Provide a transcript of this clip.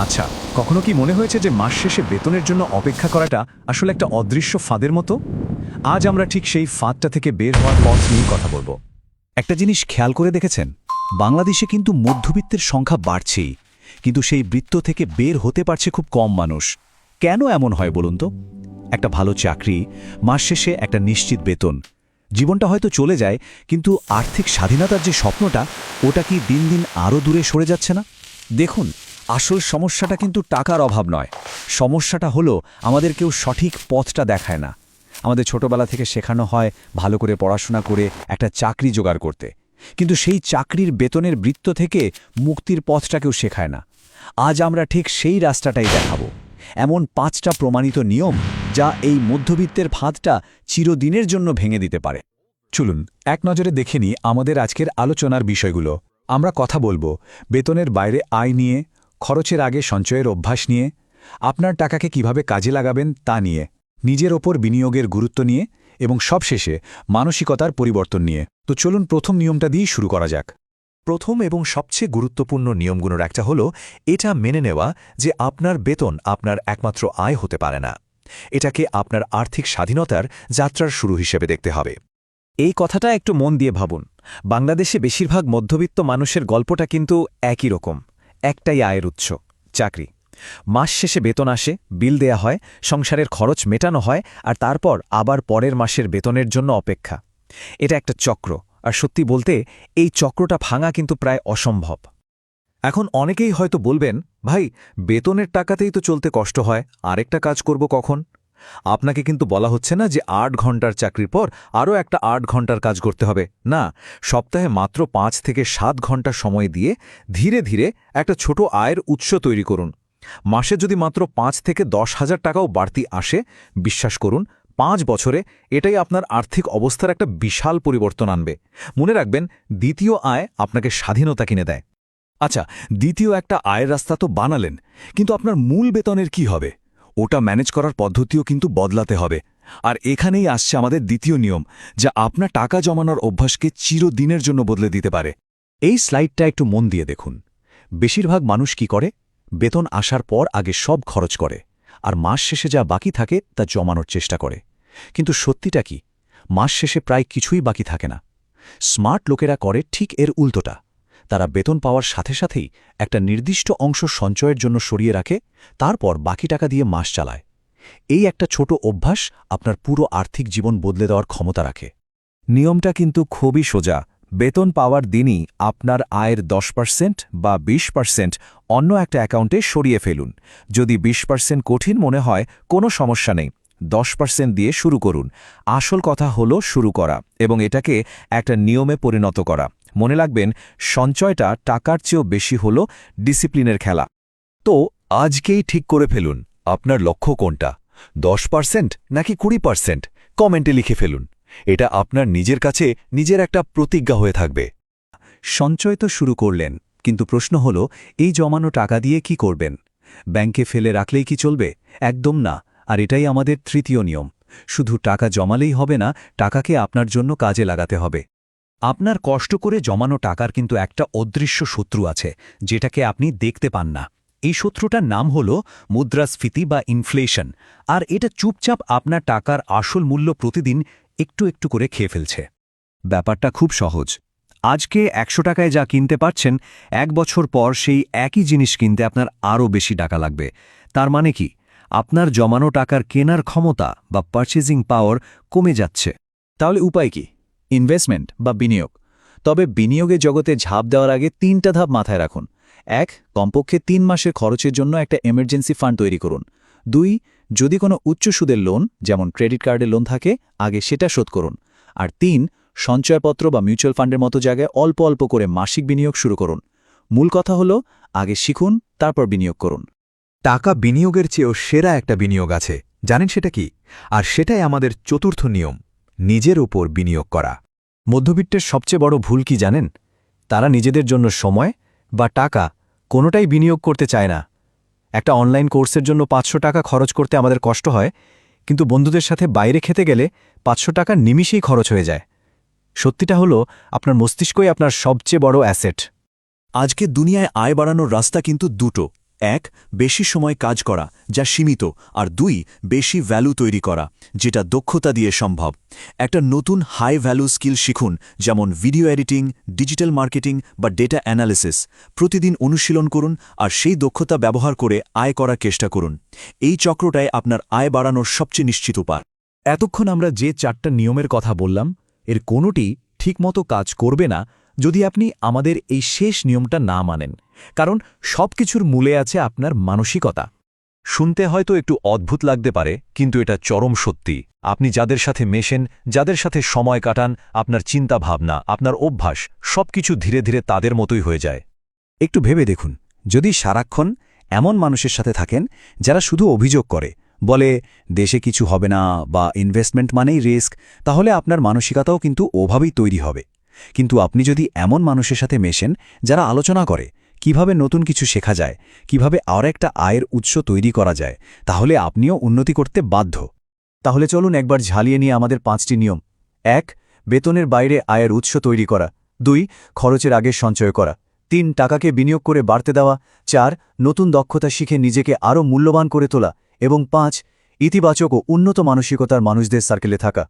আচ্ছা, কখনো কি মনে হয়েছে যে মাস শেষে বেতনের জন্য অপেক্ষা করাটা আসলে একটা অদৃশ্য ফাঁদের মতো? আজ আমরা ঠিক সেই ফাঁদটা থেকে বের হওয়ার পথ নিয়ে কথা বলবো। একটা জিনিস খেয়াল করে দেখেছেন, বাংলাদেশে কিন্তু মধ্যবিত্তের সংখ্যা বাড়ছেই, কিন্তু সেই বৃত্ত থেকে বের হতে পারছে খুব কম মানুষ। কেন এমন হয় বলুন তো? একটা ভালো চাকরি, মাস শেষে একটা নিশ্চিত বেতন, জীবনটা হয়তো চলে যায়, কিন্তু আর্থিক স্বাধীনতার যে স্বপ্নটা, ওটা কি দিন দিন আরও দূরে সরে যাচ্ছে না? দেখুন, আসল সমস্যাটা কিন্তু টাকার অভাব নয়। সমস্যাটা হলো আমাদের কেউ সঠিক পথটা দেখায় না। আমাদের ছোটবেলা থেকে শেখানো হয় ভালো করে পড়াশোনা করে একটা চাকরি জোগাড় করতে, কিন্তু সেই চাকরির বেতনের বৃত্ত থেকে মুক্তির পথটা কেউ শেখায় না। আজ আমরা ঠিক সেই রাস্তাটাই দেখাবো, এমন 5টা প্রমাণিত নিয়ম যা এই মধ্যবিত্তের ফাঁদটা চিরদিনের জন্য ভেঙে দিতে পারে। চলুন এক নজরে দেখে নিই আমাদের আজকের আলোচনার বিষয়গুলো। আমরা কথা বলবো বেতনের বাইরে আয় নিয়ে, খরচের আগে সঞ্চয়ের অভ্যাস নিয়ে, আপনার টাকাকে কিভাবে কাজে লাগাবেন তা নিয়ে, নিজের ওপর বিনিয়োগের গুরুত্ব নিয়ে এবং সবশেষে মানসিকতার পরিবর্তন নিয়ে। তো চলুন প্রথম নিয়মটা দিয়েই শুরু করা যাক। প্রথম এবং সবচেয়ে গুরুত্বপূর্ণ নিয়মগুলোর একটা হলো এটা মেনে নেওয়া যে আপনার বেতন আপনার একমাত্র আয় হতে পারে না। এটাকে আপনার আর্থিক স্বাধীনতার যাত্রার শুরু হিসেবে দেখতে হবে। এই কথাটা একটু মন দিয়ে ভাবুন। বাংলাদেশে বেশিরভাগ মধ্যবিত্ত মানুষের গল্পটা কিন্তু একই রকম। একটাই আয়ের উৎস, চাকরি। মাস শেষে বেতন আসে, বিল দেয়া হয়, সংসারের খরচ মেটানো হয়, আর তারপর আবার পরের মাসের বেতনের জন্য অপেক্ষা। এটা একটা চক্র, আর সত্যি বলতে এই চক্রটা ভাঙা কিন্তু প্রায় অসম্ভব। এখন অনেকেই হয়তো বলবেন, ভাই, বেতনের টাকাতেই তো চলতে কষ্ট হয়, আরেকটা কাজ করব কখন? আপনাকে কিন্তু বলা হচ্ছে না যে 8 ঘন্টার চাকরির পর আরও একটা 8 ঘন্টার কাজ করতে হবে। না, সপ্তাহে মাত্র 5 থেকে 7 ঘন্টা সময় দিয়ে ধীরে ধীরে একটা ছোট আয়ের উৎস তৈরি করুন। মাসে যদি মাত্র 5 থেকে 10,000 টাকাও বাড়তি আসে, বিশ্বাস করুন 5 বছরে এটাই আপনার আর্থিক অবস্থার একটা বিশাল পরিবর্তন আনবে। মনে রাখবেন, দ্বিতীয় আয় আপনাকে স্বাধীনতা কিনে দেয়। আচ্ছা, দ্বিতীয় একটা আয়ের রাস্তা তো বানালেন, কিন্তু আপনার মূল বেতনের কি হবে? ওটা ম্যানেজ করার পদ্ধতিও কিন্তু বদলাতে হবে। আর এখানেই আসছে আমাদের দ্বিতীয় নিয়ম, যা আপনার টাকা জমানোর অভ্যাসকে চিরদিনের জন্য বদলে দিতে পারে। এই স্লাইডটা একটু মন দিয়ে দেখুন। বেশিরভাগ মানুষ কি করে? বেতন আসার পর আগে সব খরচ করে, আর মাস শেষে যা বাকি থাকে তা জমানোর চেষ্টা করে। কিন্তু সত্যিটা কি? মাস শেষে প্রায় কিছুই বাকি থাকে না। স্মার্ট লোকেরা করে ঠিক এর উল্টোটা। তারা বেতন পাওয়ার সাথে সাথেই একটা নির্দিষ্ট অংশ সঞ্চয়ের জন্য সরিয়ে রাখে, তারপর বাকি টাকা দিয়ে মাস চালায়। এই একটা ছোট অভ্যাস আপনার পুরো আর্থিক জীবন বদলে দেওয়ার ক্ষমতা রাখে। নিয়মটা কিন্তু খুবই সোজা। বেতন পাওয়ার দিনই আপনার আয়ের 10% বা 20% অন্য একটা অ্যাকাউন্টে সরিয়ে ফেলুন। যদি 20% কঠিন মনে হয়, কোনো সমস্যা নেই, 10% দিয়ে শুরু করুন। আসল কথা হলো শুরু করা এবং এটাকে একটা নিয়মে পরিণত করা। মনে রাখবেন, সঞ্চয়টা টাকার চেয়েও বেশি হলো ডিসিপ্লিনের খেলা। তো আজকেই ঠিক করে ফেলুন আপনার লক্ষ্য কোনটা, 10% নাকি 20%? কমেন্টে লিখে ফেলুন। এটা আপনার নিজের কাছে নিজের একটা প্রতিজ্ঞা হয়ে থাকবে। সঞ্চয় তো শুরু করলেন, কিন্তু প্রশ্ন হলো, এই জমানো টাকা দিয়ে কি করবেন? ব্যাংকে ফেলে রাখলেই কি চলবে? একদম না। আর এটাই আমাদের তৃতীয় নিয়ম। শুধু টাকা জমালেই হবে না, টাকাকে আপনার জন্য কাজে লাগাতে হবে। আপনার কষ্ট করে জমানো টাকার কিন্তু একটা অদৃশ্য শত্রু আছে, যেটাকে আপনি দেখতে পান না। এই শত্রুটার নাম হল মুদ্রাস্ফীতি বা ইনফ্লেশন, আর এটা চুপচাপ আপনার টাকার আসল মূল্য প্রতিদিন একটু একটু করে খেয়ে ফেলছে। ব্যাপারটা খুব সহজ। আজকে 100 টাকায় যা কিনতে পারছেন, 1 বছর পর সেই একই জিনিস কিনতে আপনার আরও বেশি টাকা লাগবে। তার মানে কি? আপনার জমানো টাকার কেনার ক্ষমতা বা পারচেজিং পাওয়ার কমে যাচ্ছে। তাহলে উপায় কি? ইনভেস্টমেন্ট বা বিনিয়োগ। তবে বিনিয়োগের জগতে ঝাঁপ দেওয়ার আগে 3টা ধাপ মাথায় রাখুন। 1. কমপক্ষে 3 মাসের খরচের জন্য একটা এমার্জেন্সি ফান্ড তৈরি করুন। 2. যদি কোনো উচ্চ সুদের লোন, যেমন ক্রেডিট কার্ডের লোন থাকে, আগে সেটা শোধ করুন। আর 3. সঞ্চয়পত্র বা মিউচুয়াল ফান্ডের মতো জায়গায় অল্প অল্প করে মাসিক বিনিয়োগ শুরু করুন। মূল কথা হলো, আগে শিখুন, তারপর বিনিয়োগ করুন। টাকা বিনিয়োগের চেয়েও সেরা একটা বিনিয়োগ আছে, জানেন সেটা কি? আর সেটাই আমাদের চতুর্থ নিয়ম, নিজের উপর বিনিয়োগ করা। মধ্যবিত্তের সবচেয়ে বড় ভুল কি জানেন? তারা নিজেদের জন্য সময় বা টাকা কোনোটাই বিনিয়োগ করতে চায় না। একটা অনলাইন কোর্সের জন্য 500 টাকা খরচ করতে আমাদের কষ্ট হয়, কিন্তু বন্ধুদের সাথে বাইরে খেতে গেলে 500 টাকা নিমিষেই খরচ হয়ে যায়। সত্যিটা হলো, আপনার মস্তিষ্কই আপনার সবচেয়ে বড় অ্যাসেট। আজকে দুনিয়ায় আয় বাড়ানোর রাস্তা কিন্তু দুটো। এক, বেশি সময় কাজ করা যা সীমিত, আর 2, বেশি ভ্যালু তৈরি করা যেটা দক্ষতা দিয়ে সম্ভব। একটা নতুন হাই ভ্যালু স্কিল শিখুন, যেমন ভিডিও এডিটিং, ডিজিটাল মার্কেটিং বা ডেটা অ্যানালিসিস। প্রতিদিন অনুশীলন করুন আর সেই দক্ষতা ব্যবহার করে আয় করার চেষ্টা করুন। এই চক্রটাই আপনার আয় বাড়ানোর সবচেয়ে নিশ্চিত উপায়। এতক্ষণ আমরা যে 4টা নিয়মের কথা বললাম, এর কোনোটি ঠিকমতো কাজ করবে না যদি আপনি আমাদের এই শেষ নিয়মটা না মানেন, কারণ সবকিছুর মূলে আছে আপনার মানসিকতা। শুনতে হয়তো একটু অদ্ভুত লাগতে পারে, কিন্তু এটা চরম সত্যি। আপনি যাদের সাথে মেশেন, যাদের সাথে সময় কাটান, আপনার চিন্তা ভাবনা, আপনার অভ্যাস সবকিছু ধীরে ধীরে তাদের মতোই হয়ে যায়। একটু ভেবে দেখুন, যদি সারাক্ষণ এমন মানুষের সাথে থাকেন যারা শুধু অভিযোগ করে, বলে দেশে কিছু হবে না বা ইনভেস্টমেন্ট মানেই রিস্ক, তাহলে আপনার মানসিকতাও কিন্তু ওভাবেই তৈরি হবে। কিন্তু আপনি যদি এমন মানুষের সাথে মেশেন যারা আলোচনা করে কিভাবে নতুন কিছু শেখা যায়, কিভাবে আর একটা আয়ের উৎস তৈরি করা যায়, তাহলে আপনিও উন্নতি করতে বাধ্য। তাহলে চলুন একবার ঝালিয়ে নিয়ে আমাদের 5টি নিয়ম। 1, বেতনের বাইরে আয়ের উৎস তৈরি করা। 2, খরচের আগে সঞ্চয় করা। 3, টাকাকে বিনিয়োগ করে বাড়তে দেওয়া। 4, নতুন দক্ষতা শিখে নিজেকে আরও মূল্যবান করে তোলা। এবং 5, ইতিবাচক ও উন্নত মানসিকতার মানুষদের সার্কেলে থাকা।